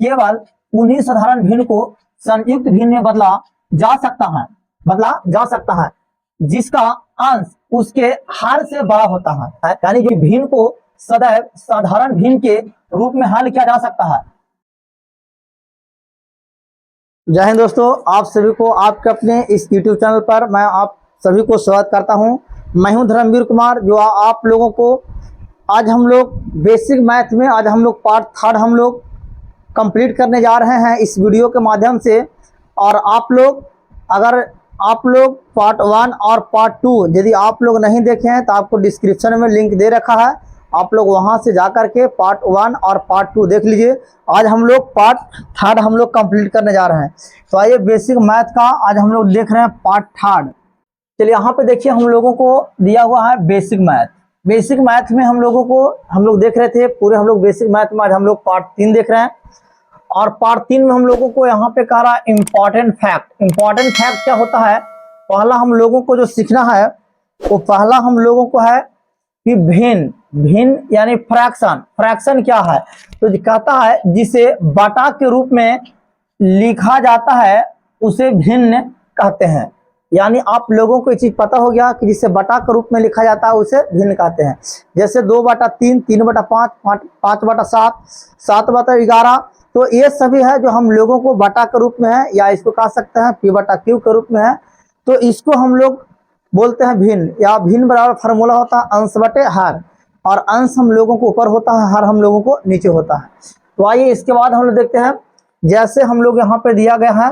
केवल उन्हीं साधारण भिन्न को संयुक्त भिन्न में बदला जा सकता है जिसका अंश उसके हर से बड़ा होता है। यानी जो भिन्न को सदैव साधारण भिन्न के रूप में हल किया जा सकता है। जय हिंद दोस्तों, आप सभी को आपके अपने इस YouTube चैनल पर मैं आप सभी को स्वागत करता हूं। मैं हूं धर्मवीर कुमार, जो आप लोगों को आज हम लोग बेसिक मैथ में आज हम लोग पार्ट 3 हम लोग कंप्लीट करने जा रहे हैं इस वीडियो के माध्यम से। और अगर आप लोग पार्ट 1 और पार्ट 2 यदि आप लोग नहीं देखे हैं तो आपको डिस्क्रिप्शन में लिंक दे रखा है, आप लोग वहां से जाकर के पार्ट 1 और पार्ट 2 देख लीजिए। आज हम लोग पार्ट 3 हम लोग कंप्लीट करने जा रहे हैं। तो आइए बेसिक मैथ का आज हम लोग देख रहे हैं पार्ट 3। चलिए यहाँ पे देखिए, हम लोगों को दिया हुआ है बेसिक मैथ। बेसिक मैथ में हम लोग देख रहे थे पूरे, हम लोग बेसिक मैथ में आज हम लोग पार्ट 3 देख रहे हैं। और पार्ट 3 में हम लोगों को यहाँ पे कह रहा है इंपॉर्टेंट फैक्ट। इंपॉर्टेंट फैक्ट क्या होता है? पहला हम लोगों को जो सीखना है वो पहला हम लोगों को है कि भिन्न यानी फ्रैक्शन क्या है? तो कहता है जिसे बटा के रूप में लिखा जाता है उसे भिन्न कहते हैं। यानी आप लोगों को ये चीज पता हो गया कि जिसे बटा के रूप में लिखा जाता है उसे भिन्न कहते हैं। जैसे 2/3, 3/5, 5/7, 7/11, तो ये सभी है जो हम लोगों को बटा के रूप में है, या इसको कह सकते हैं P/Q के रूप में है। तो इसको हम लोग बोलते हैं भिन्न, या भिन्न बराबर फार्मूला होता है अंश बटे हर, और अंश हम लोगों को ऊपर होता है, हर हम लोगों को नीचे होता है। तो आइए इसके बाद हम लोग देखते हैं, जैसे हम लोग यहाँ पे दिया गया है,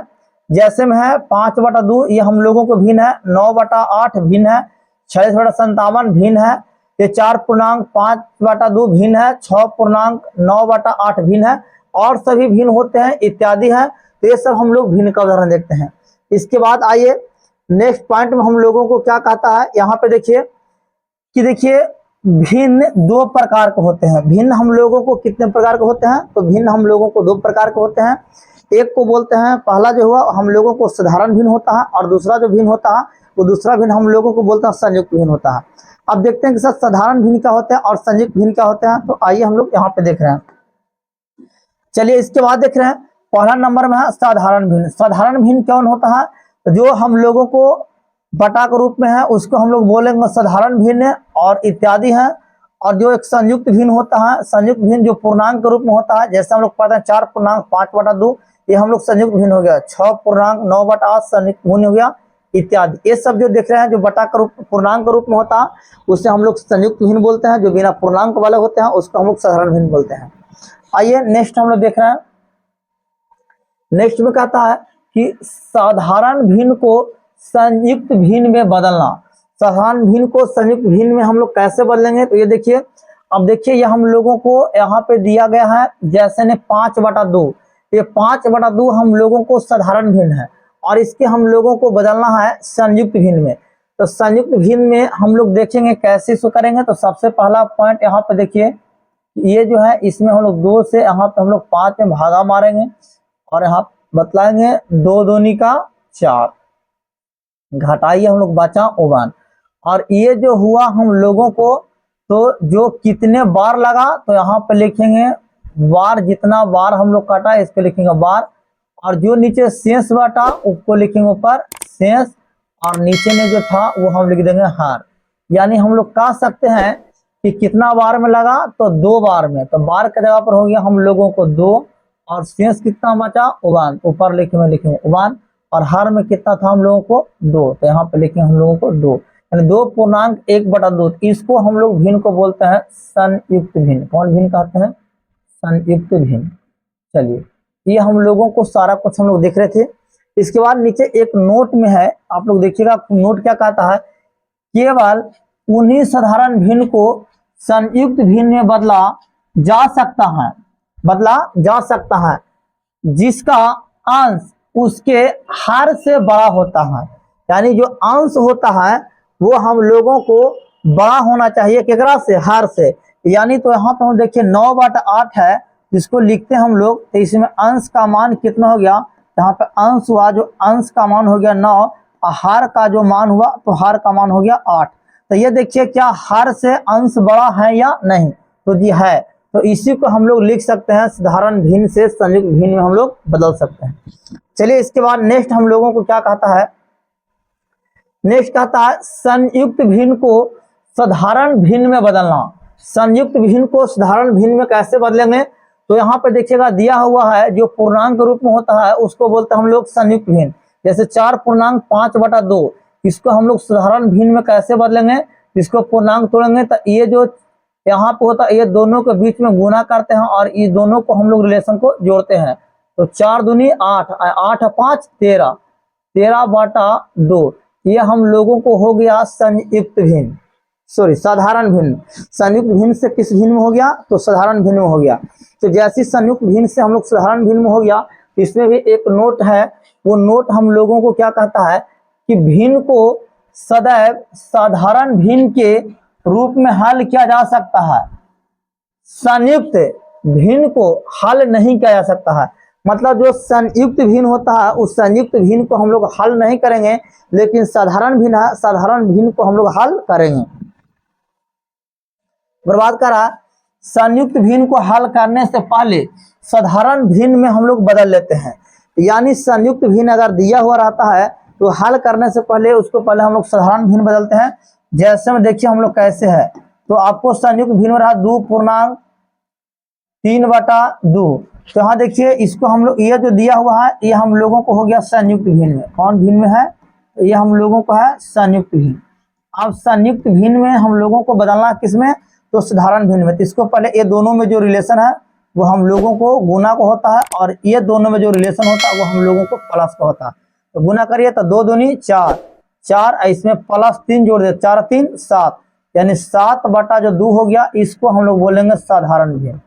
जैसे में है 5/2 ये हम लोगों को भिन्न है, 9/8 भिन्न है, 46/57 भिन्न है, ये 4.5/2 भिन्न है, 6.9/8 भिन्न है, और सभी भिन्न होते हैं इत्यादि है। तो ये सब हम लोग भिन्न का उदाहरण देखते हैं। इसके बाद आइए नेक्स्ट पॉइंट में हम लोगों को क्या कहता है, यहाँ पे देखिए भिन्न 2 प्रकार के होते हैं। भिन्न हम लोगों को कितने प्रकार के होते हैं? तो भिन्न हम लोगों को 2 प्रकार के होते हैं। एक को बोलते हैं, पहला जो हुआ हम लोगों को साधारण भिन्न होता है, और दूसरा जो भिन्न होता है वो दूसरा भिन्न हम लोगों को बोलते हैं संयुक्त भिन्न होता है। अब देखते हैं कि सर साधारण भिन्न क्या होते हैं और संयुक्त भिन्न क्या होते हैं। तो आइए हम लोग यहाँ पे देख रहे हैं। चलिए इसके बाद देख रहे हैं, पहला नंबर में है साधारण भिन्न। साधारण भिन्न कौन होता है? जो हम लोगों को बटा के रूप में है उसको हम लोग बोलेंगे साधारण भिन्न और इत्यादि है। और जो एक संयुक्त भिन्न होता है, संयुक्त भिन्न जो पूर्णांक के रूप में होता है, जैसे हम लोग पढ़ते हैं 4.5/2 ये हम लोग संयुक्त भिन्न हो गया, 6.9/8 संयुक्त भिन्न हो गया इत्यादि। ये सब जो देख रहे हैं जो बटा के रूप पूर्णांक के रूप में होता है उसे हम लोग संयुक्त भिन्न बोलते हैं। जो बिना पूर्णांक वाले होते हैं उसको हम लोग साधारण भिन्न बोलते हैं। आइए नेक्स्ट हम लोग देख रहे हैं, नेक्स्ट में कहता है कि साधारण भिन्न को संयुक्त भिन्न में बदलना। साधारण भिन्न को संयुक्त भिन्न में हम लोग कैसे बदलेंगे? तो ये देखिए, अब देखिए ये हम लोगों को यहाँ पे दिया गया है, जैसे ने 5/2, ये 5/2 हम लोगों को साधारण भिन्न है और इसके हम लोगों को बदलना है संयुक्त भिन्न में। तो संयुक्त भिन्न में हम लोग देखेंगे कैसे इसको करेंगे। तो सबसे पहला पॉइंट यहाँ पे देखिए, ये जो है इसमें हम लोग 2 से यहाँ पे हम लोग 5 में भागा मारेंगे और यहाँ बतलाएंगे 2 दूनी का 4, घटाइए हम लोग बचा 1। और ये जो हुआ हम लोगों को, तो जो कितने बार लगा तो यहाँ पे लिखेंगे बार, जितना बार हम लोग काटा इसको लिखेंगे बार, और जो नीचे शेष बटा उसको लिखेंगे ऊपर शेष, और नीचे में जो था वो हम लिख देंगे हार। यानी हम लोग कह सकते हैं कि कितना बार में लगा तो 2 बार में, तो बार के जगह पर हो गया हम लोगों को 2, और शेष कितना बचा 1, ऊपर लिखेंगे 1, और हर में कितना था हम लोगों को 2, तो यहाँ पे लिखेंगे हम लोगों को 2, यानी 2.1/2। इसको हम लोग भिन्न को बोलते हैं संयुक्त भिन्न। कौन भिन्न कहते हैं? संयुक्त भिन्न। चलिए ये हम लोगों को सारा कुछ हम लोग देख रहे थे। इसके बाद नीचे एक नोट में है, आप लोग देखिएगा नोट क्या कहता है, केवल उन्हीं साधारण भिन्न को संयुक्त भिन्न में बदला जा सकता है जिसका अंश उसके हर से बड़ा होता है। यानी जो अंश होता है वो हम लोगों को बड़ा होना चाहिए, केकरा से? हर से। यानी तो यहाँ पे हम देखिए 9/8 है, जिसको लिखते हैं हम लोग, तो इसमें अंश का मान कितना हो गया? यहाँ पे अंश हुआ, जो अंश का मान हो गया 9, और हर का जो मान हुआ तो हर का मान हो गया 8। तो ये देखिए क्या हर से अंश बड़ा है या नहीं? तो जी है। तो इसी को हम लोग लिख सकते हैं साधारण भिन्न से संयुक्त भिन्न में हम लोग बदल सकते हैं। चलिए इसके बाद नेक्स्ट हम लोगों को क्या कहता है, नेक्स्ट कहता है संयुक्त भिन्न को साधारण भिन्न में बदलना। संयुक्त भिन्न को साधारण भिन्न में कैसे बदलेंगे, तो यहाँ पे देखिएगा दिया हुआ है जो पूर्णांक रूप में होता है उसको बोलते हैं हम लोग संयुक्त भिन्न। जैसे 4.5/2 इसको हम लोग साधारण भिन्न में कैसे बदलेंगे, इसको पूर्णांक तोड़ेंगे तो ये जो यहाँ पे होता है ये दोनों के बीच में गुना करते हैं और ये दोनों को हम लोग रिलेशन को जोड़ते हैं। तो 4 दूनी 8, 8 5 13, 13/2 ये हम लोगों को हो गया संयुक्त भिन्न, सॉरी साधारण भिन्न। संयुक्त भिन्न से किस भिन्न में हो गया, तो साधारण भिन्न में हो गया। तो जैसी संयुक्त भिन्न से हम लोग साधारण भिन्न में हो गया, इसमें भी एक नोट है, वो नोट हम लोगों को क्या कहता है कि भिन्न को सदैव साधारण भिन्न के रूप में हल किया जा सकता है, संयुक्त भिन्न को हल नहीं किया जा सकता है। मतलब जो संयुक्त भिन्न होता है उस संयुक्त भिन्न को हम लोग हल नहीं करेंगे, लेकिन साधारण भिन्न है, साधारण भिन्न को हम लोग हल करेंगे। बर्बाद करा, संयुक्त भिन्न को हल करने से पहले साधारण भिन्न में हम लोग बदल लेते हैं। यानी संयुक्त भिन्न अगर दिया हुआ रहता है तो हल करने से पहले उसको पहले हम लोग साधारण भिन्न बदलते हैं। जैसे में देखिए हम लोग कैसे है, तो आपको संयुक्त भिन्न में रहा 2.3/2। तो यहाँ देखिए इसको हम लोग ये जो दिया हुआ है ये हम लोगों को हो गया संयुक्त भिन्न में। कौन भिन्न में है, ये हम लोगों को है संयुक्त भिन्न। अब संयुक्त भिन्न में हम लोगों को बदलना किसमें, तो साधारण भिन्न में। तो इसको पहले ये दोनों में जो रिलेशन है वो हम लोगों को गुना को होता है और ये दोनों में जो रिलेशन होता है वो हम लोगों को प्लस का होता है। तो गुना करिए तो 2 दूनी 4, 4 इसमें +3 जोड़ दे, 4 3 7, यानी 7/2 हो गया। इसको हम लोग बोलेंगे साधारण भिन्न,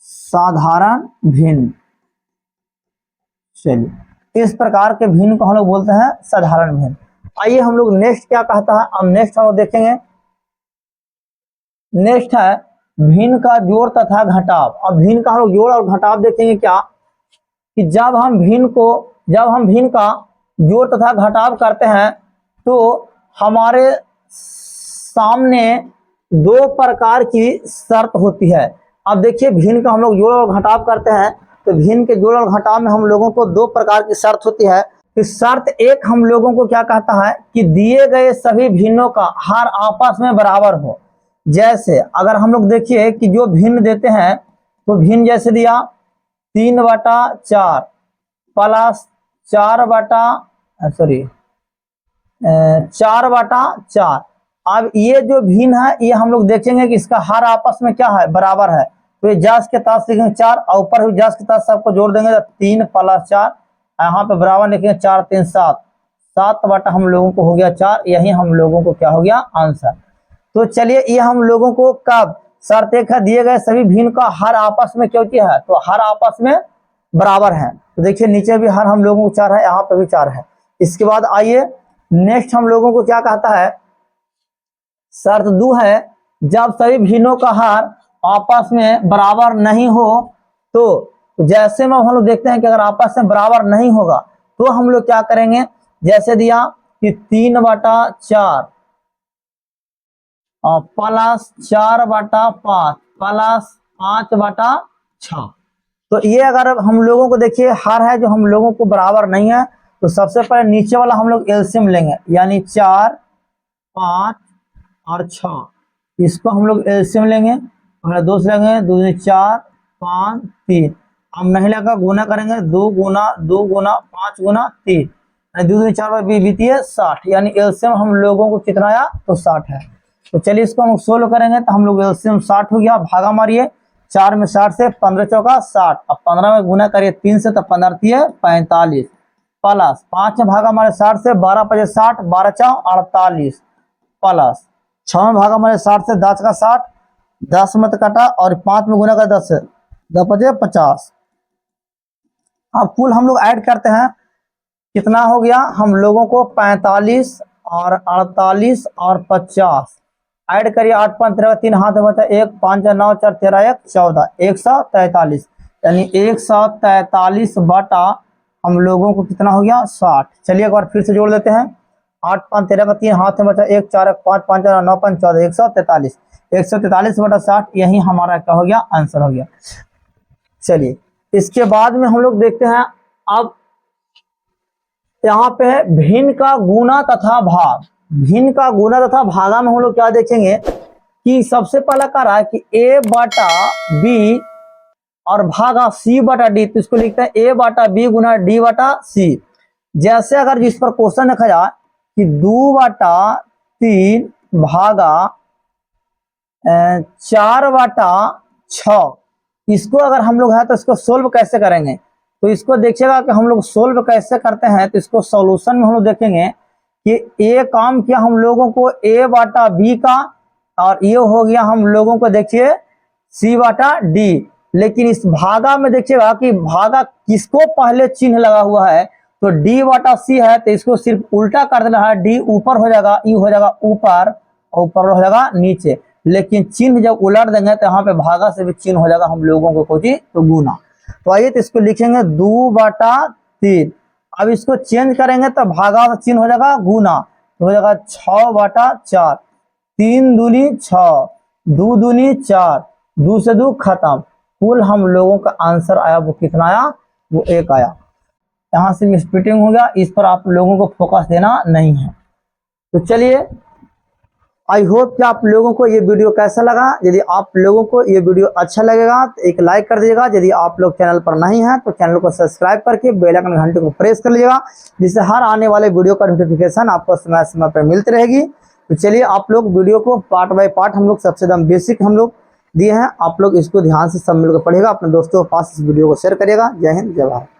साधारण भिन्न। चलिए इस प्रकार के भिन्न को हम लोग बोलते हैं साधारण भिन्न। आइए हम लोग नेक्स्ट क्या कहता है, अब नेक्स्ट हम लोग देखेंगे। नेक्स्ट है भिन्न का जोड़ तथा घटाव। अब भिन्न का हम लोग जोड़ और घटाव देखेंगे क्या, कि जब हम भिन्न का जोड़ तथा घटाव करते हैं तो हमारे सामने 2 प्रकार की शर्त होती है। अब देखिए भिन्न का हम लोग जोड़ और घटाव करते हैं तो भिन्न के जोड़ और घटाव में हम लोगों को 2 प्रकार की शर्त होती है। कि शर्त एक हम लोगों को क्या कहता है कि दिए गए सभी भिन्नों का हर आपस में बराबर हो। जैसे अगर हम लोग देखिए कि जो भिन्न देते हैं तो भिन्न जैसे दिया 3/4 प्लस 4/4। अब ये जो भिन्न है ये हम लोग देखेंगे कि इसका हर आपस में क्या है, बराबर है। तो ये जस के तहत लिखेंगे 4 और ऊपर हुई जस के तहत सबको जोड़ देंगे तो 3 + 4, यहाँ पे बराबर लिखेंगे 4 3 7, 7 हम लोगों को हो गया 4। यही हम लोगों को क्या हो गया, आंसर। तो चलिए ये हम लोगों को कब शर्त एक है दिए गए सभी भिन्न का हर आपस में क्या होती है, तो हर आपस में बराबर है। तो देखिए नीचे भी हर हम लोगों को 4 है, यहाँ पे भी 4 है। इसके बाद आइए नेक्स्ट हम लोगों को क्या कहता है, शर्त 2 है जब सभी भिन्नों का हर आपस में बराबर नहीं हो। तो जैसे में हम लोग देखते हैं कि अगर आपस में बराबर नहीं होगा तो हम लोग क्या करेंगे, जैसे दिया कि 3/4 और प्लस 4/5 प्लस 5/6। तो ये अगर हम लोगों को देखिए हर है जो हम लोगों को बराबर नहीं है तो सबसे पहले नीचे वाला हम लोग एलसीएम लेंगे, यानी 4 5 और 6 इसको हम लोग एलसीएम लेंगे और 2 से लेंगे 2 4 5 3। हम नहीं लगा गुना करेंगे 2 गुना 5 गुना 3, 2 4 बीती है 60, यानी एलसीएम हम लोगों को कितना आया, तो 60 है। तो चलिए इसको हम सोल्व करेंगे तो हम लोग एलसीएम 60 हो गया। भागा मारिए 4 में 60 से 15 चौका 60, अब 15 में गुना करिए 3 से तो 15 3 45 प्लस 5 में भागा मारे 60 से 12 5 60, 12 4 48 प्लस 6 में भागा मारे 60 से 10 का 60, 10 में तो कटा और 5 में गुना कर 10 से 10 5 50। अब कुल हम लोग ऐड करते हैं कितना हो गया, हम लोगों को 45 और 48 और 50 ऐड करिए। 8 5 13 3 हाथ में बचा 1 5 9 4 13 1 14 143, यानी 143 बटा हम लोगों को कितना हो गया 60। चलिए एक बार फिर से जोड़ देते हैं 8 5 13 का 3 हाथ में बचा, 1 4 5 5 4 9 5 14, 143, 143/60 यही हमारा क्या हो गया, आंसर हो गया। चलिए इसके बाद में हम लोग देखते हैं, अब यहाँ पे है भिन्न का गुना तथा भाग। भिन्न का गुना तथा भागा में हम लोग क्या देखेंगे कि सबसे पहला कह रहा है कि a/b और भागा c/d, तो इसको लिखते हैं a/b गुना d/c। जैसे अगर जिस पर क्वेश्चन लिखा जाए कि 2/3 भागा 4/6, इसको अगर हम लोग है तो इसको सोल्व कैसे करेंगे, तो इसको देखिएगा कि हम लोग सोल्व कैसे करते हैं। तो इसको सॉल्यूशन में हम लोग देखेंगे कि ए काम किया हम लोगों को a/b का, और ये हो गया हम लोगों को देखिए c/d। लेकिन इस भागा में देखिएगा कि भागा किसको पहले चिन्ह लगा हुआ है, तो d/c है, तो इसको सिर्फ उल्टा कर देना है, d ऊपर हो जाएगा, e हो जाएगा ऊपर और ऊपर हो जाएगा नीचे। लेकिन चिन्ह जब उलट देंगे तो यहाँ पे भागा से भी चिन्ह हो जाएगा हम लोगों को कोई तो गुना। तो आइए तो इसको लिखेंगे 2/3। अब इसको चेंज करेंगे तो भागा का चिन्ह हो जाएगा गुना, तो हो जाएगा 6/4, 3 दूनी 6, 2 दूनी 4, 2 से 2 खत्म। कुल हम लोगों का आंसर आया वो कितना आया, वो 1 आया। यहाँ से मिसप्रिंटिंग हो गया, इस पर आप लोगों को फोकस देना नहीं है। तो चलिए आई होप कि आप लोगों को ये वीडियो कैसा लगा। यदि आप लोगों को ये वीडियो अच्छा लगेगा तो एक लाइक कर दीजिएगा। यदि आप लोग चैनल पर नहीं हैं तो चैनल को सब्सक्राइब करके बेल आइकन घंटे को प्रेस कर लीजिएगा, जिससे हर आने वाले वीडियो का नोटिफिकेशन आपको समय समय पर मिलती रहेगी। तो चलिए आप लोग वीडियो को पार्ट बाय पार्ट हम लोग सबसे एकदम बेसिक हम लोग दिए हैं, आप लोग इसको ध्यान से सब मिलकर पढ़िएगा, अपने दोस्तों के पास इस वीडियो को शेयर करिएगा। जय हिंद, जय भारत।